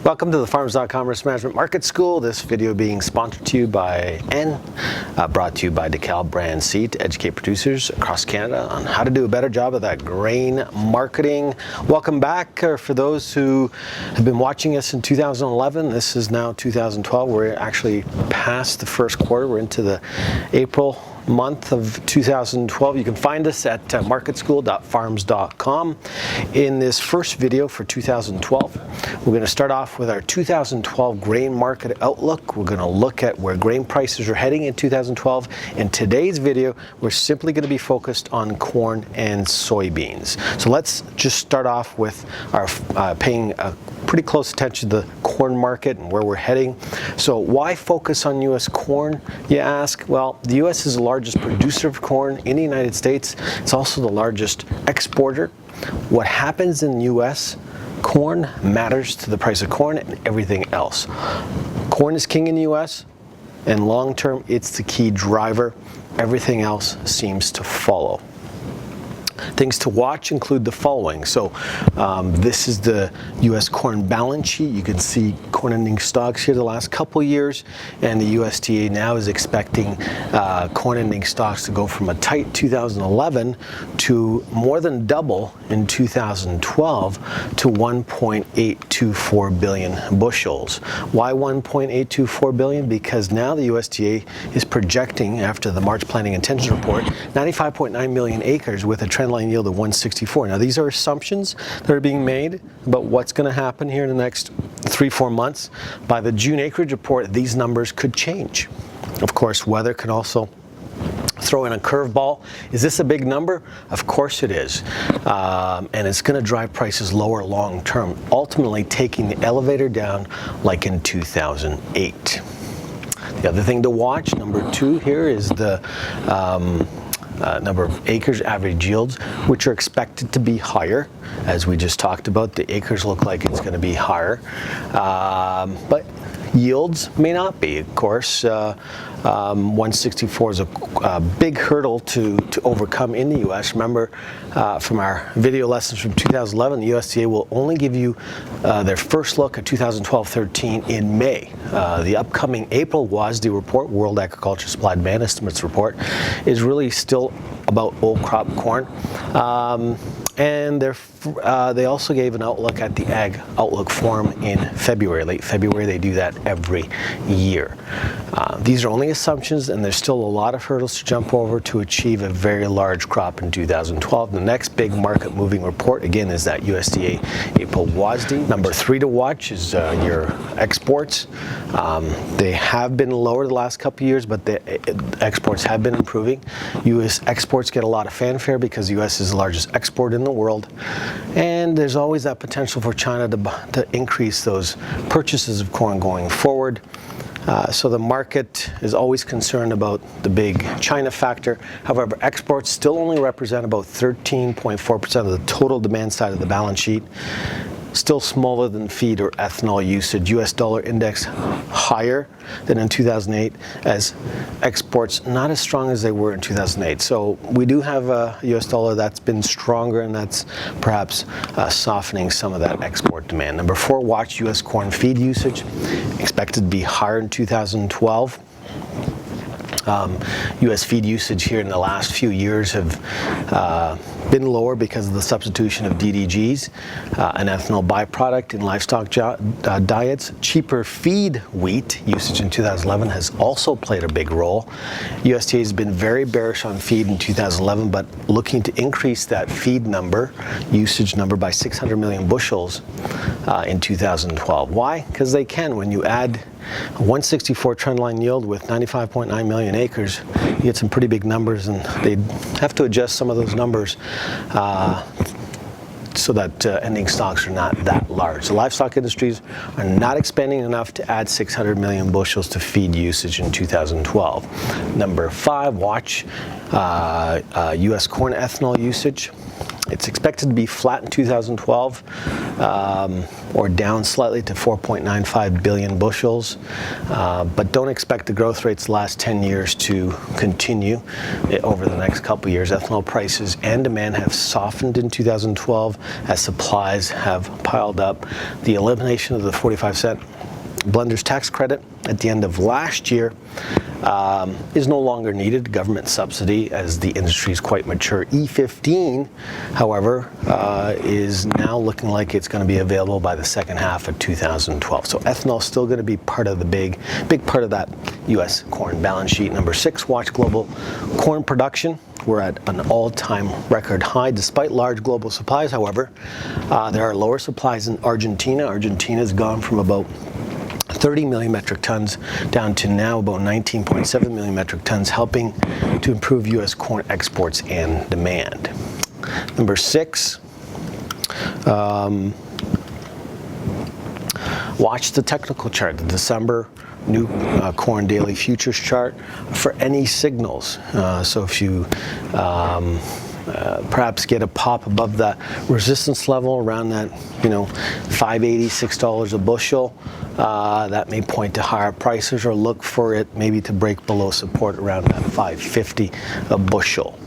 Welcome to the Farms.com Risk Management Market School. This video being sponsored to you by brought to you by DeKalb Brand Seed to educate producers across Canada on how to do a better job of that grain marketing. Welcome back. For those who have been watching us in 2011, this is now 2012. We're actually past the first quarter. We're into the April month of 2012. You can find us at marketschool.farms.com. In this first video for 2012, we're going to start off with our 2012 grain market outlook. We're going to look at where grain prices are heading in 2012. In today's video, we're simply going to be focused on corn and soybeans. So let's just start off with our paying pretty close attention to the corn market and where we're heading. So why focus on U.S. corn, you ask? Well, the U.S. is the largest producer of corn in the United States. It's also the largest exporter. What happens in the U.S., corn matters to the price of corn and everything else. Corn is king in the U.S., and long term, it's the key driver. Everything else seems to follow. Things to watch include the following. So this is the U.S. corn balance sheet. You can see corn ending stocks here the last couple years, and the USDA now is expecting corn ending stocks to go from a tight 2011 to more than double in 2012 to 1.824 billion bushels. Why 1.824 billion? Because now the USDA is projecting, after the March Planting Intentions Report, 95.9 million acres with a trend line yield of 164. Now these are assumptions that are being made about what's going to happen here in the next 3-4 months. By the June acreage report, these numbers could change. Of course, weather can also throw in a curveball. Is this a big number? Of course it is. And it's going to drive prices lower long term, ultimately taking the elevator down like in 2008. The other thing to watch, number 2 here, is the number of acres, average yields, which are expected to be higher. As we just talked about, the acres look like it's going to be higher, but yields may not be. Of course, 164 is a big hurdle to overcome in the U.S. Remember, from our video lessons from 2011, the USDA will only give you their first look at 2012-13 in May. The upcoming April WASDE report, World Agriculture Supply Demand Estimates report, is really still about old crop corn. And they also gave an outlook at the Ag Outlook Forum in February, late February. They do that every year. These are only assumptions, and there's still a lot of hurdles to jump over to achieve a very large crop in 2012. The next big market moving report, again, is that USDA April WASDE. Number 3 to watch is your exports. They have been lower the last couple of years, but the exports have been improving. U.S. exports get a lot of fanfare because the U.S. is the largest export in the world, and there's always that potential for China to increase those purchases of corn going forward. So the market is always concerned about the big China factor. However, exports still only represent about 13.4% of the total demand side of the balance sheet. Still smaller than feed or ethanol usage. U.S. dollar index higher than in 2008, as exports not as strong as they were in 2008. So we do have a U.S. dollar that's been stronger, and that's perhaps softening some of that export demand. Number 4, watch U.S. corn feed usage, expected to be higher in 2012. U.S. feed usage here in the last few years have been lower because of the substitution of DDGs, an ethanol byproduct in livestock diets. Cheaper feed wheat usage in 2011 has also played a big role. USDA has been very bearish on feed in 2011, but looking to increase that feed number, usage number, by 600 million bushels in 2012. Why? Because they can. When you add 164 trendline yield with 95.9 million acres, you get some pretty big numbers, and they'd have to adjust some of those numbers so that ending stocks are not that large. The livestock industries are not expanding enough to add 600 million bushels to feed usage in 2012. Number 5, watch U.S. corn ethanol usage. It's expected to be flat in 2012 or down slightly to 4.95 billion bushels, but don't expect the growth rates the last 10 years to continue over the next couple years. Ethanol prices and demand have softened in 2012 as supplies have piled up. The elimination of the 45-cent blender's tax credit at the end of last year is no longer needed, government subsidy, as the industry is quite mature. E15, however, is now looking like it's going to be available by the second half of 2012. So ethanol is still going to be part of the big part of that U.S. corn balance sheet. Number 6, watch global corn production. We're at an all-time record high. Despite large global supplies, however, there are lower supplies in Argentina. Argentina's gone from about 30 million metric tons down to now about 19.7 million metric tons, helping to improve U.S. corn exports and demand. Number 6, watch the technical chart, the December new corn daily futures chart for any signals. So if you perhaps get a pop above that resistance level around that, $5.80, $6 a bushel, that may point to higher prices, or look for it maybe to break below support around that $5.50 a bushel.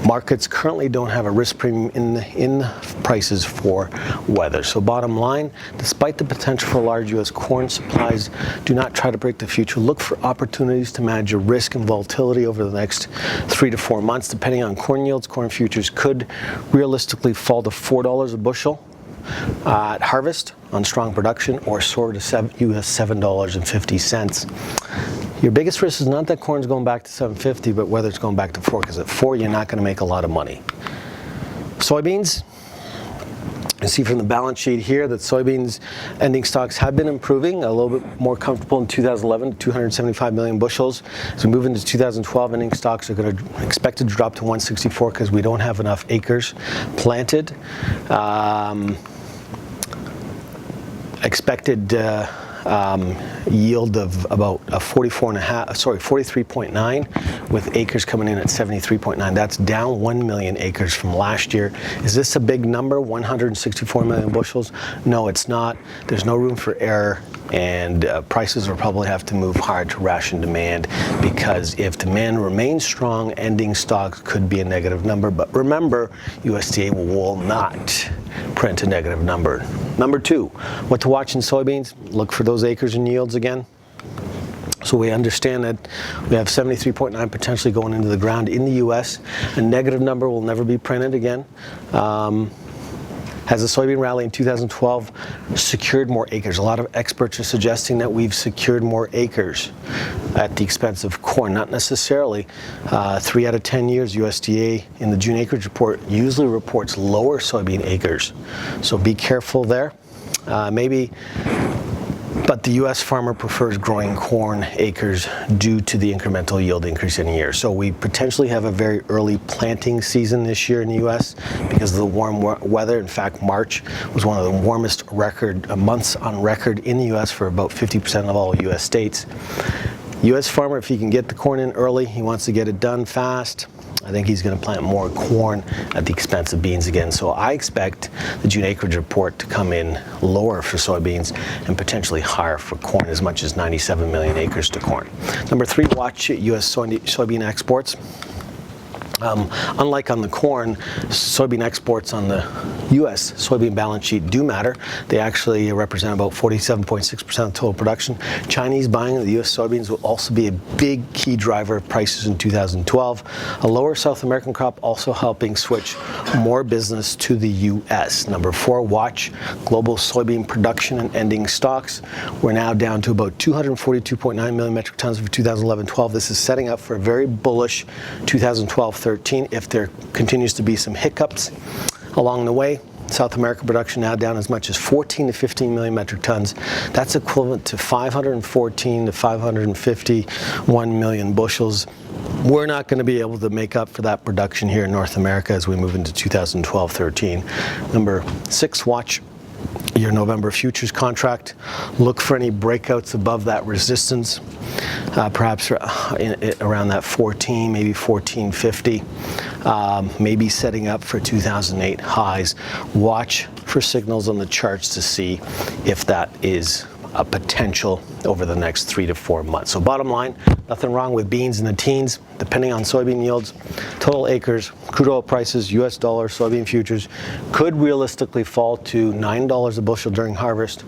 Markets currently don't have a risk premium in prices for weather. So bottom line, despite the potential for large U.S. corn supplies, do not try to break the future. Look for opportunities to manage your risk and volatility over the next 3 to 4 months. Depending on corn yields, corn futures could realistically fall to $4 a bushel at harvest on strong production, or soar to US $7.50. Your biggest risk is not that corn's going back to $7.50, but whether it's going back to $4, because at $4 you're not going to make a lot of money. Soybeans, you see from the balance sheet here that soybeans ending stocks have been improving, a little bit more comfortable in 2011 to 275 million bushels. As we move into 2012, ending stocks are going to expected to drop to 164 because we don't have enough acres planted. Expected yield of about 43.9, with acres coming in at 73.9. That's down 1 million acres from last year. Is this a big number, 164 million bushels? No, it's not. There's no room for error, and prices will probably have to move hard to ration demand, because if demand remains strong, ending stocks could be a negative number. But remember, USDA will not print a negative number. Number 2, what to watch in soybeans. Look for those acres and yields again. So we understand that we have 73.9 potentially going into the ground in the U.S. A negative number will never be printed again. Has the soybean rally in 2012 secured more acres? A lot of experts are suggesting that we've secured more acres at the expense of corn. Not necessarily. 3 out of 10 years, USDA in the June acreage report usually reports lower soybean acres. So be careful there. But the U.S. farmer prefers growing corn acres due to the incremental yield increase in a year. So we potentially have a very early planting season this year in the U.S. because of the warm weather. In fact, March was one of the warmest months on record in the U.S. for about 50% of all U.S. states. U.S. farmer, if he can get the corn in early, he wants to get it done fast. I think he's going to plant more corn at the expense of beans again. So I expect the June acreage report to come in lower for soybeans and potentially higher for corn, as much as 97 million acres to corn. Number 3, watch U.S. soybean exports. Unlike on the corn, soybean exports on the U.S. soybean balance sheet do matter. They actually represent about 47.6% of total production. Chinese buying of the U.S. soybeans will also be a big key driver of prices in 2012. A lower South American crop also helping switch more business to the U.S. Number 4, watch global soybean production and ending stocks. We're now down to about 242.9 million metric tons for 2011-12. This is setting up for a very bullish 2012-13 if there continues to be some hiccups along the way. South American production now down as much as 14 to 15 million metric tons. That's equivalent to 514 to 551 million bushels. We're not going to be able to make up for that production here in North America as we move into 2012-13. Number 6, watch your November futures contract. Look for any breakouts above that resistance, perhaps around that 14, maybe 1450, maybe setting up for 2008 highs. Watch for signals on the charts to see if that is a potential over the next 3 to 4 months. So bottom line, nothing wrong with beans in the teens, depending on soybean yields, total acres, crude oil prices, US dollar, soybean futures could realistically fall to $9 a bushel during harvest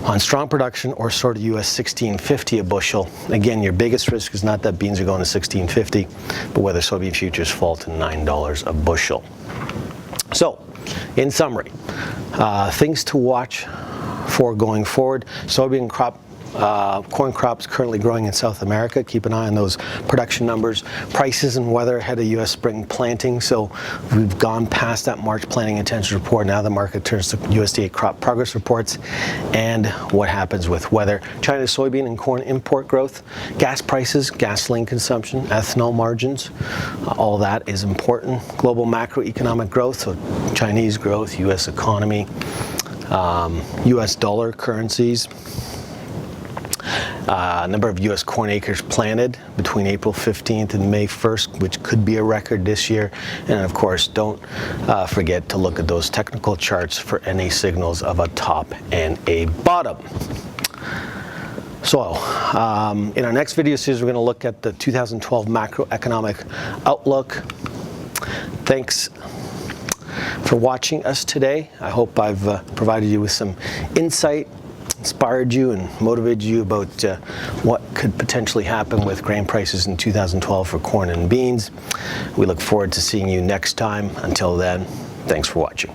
on strong production or sort of US 16.50 a bushel. Again, your biggest risk is not that beans are going to 16.50, but whether soybean futures fall to $9 a bushel. So, in summary, things to watch for going forward. Soybean crop, corn crops currently growing in South America. Keep an eye on those production numbers. Prices and weather ahead of U.S. spring planting. So we've gone past that March planting intentions report. Now the market turns to USDA crop progress reports and what happens with weather. China's soybean and corn import growth, gas prices, gasoline consumption, ethanol margins. All that is important. Global macroeconomic growth, so Chinese growth, U.S. economy, U.S. dollar currencies, number of U.S. corn acres planted between April 15th and May 1st, which could be a record this year. And of course, don't forget to look at those technical charts for any signals of a top and a bottom. So in our next video series, we're going to look at the 2012 macroeconomic outlook. Thanks for watching us today. I hope I've provided you with some insight, inspired you and motivated you about what could potentially happen with grain prices in 2012 for corn and beans. We look forward to seeing you next time. Until then, thanks for watching.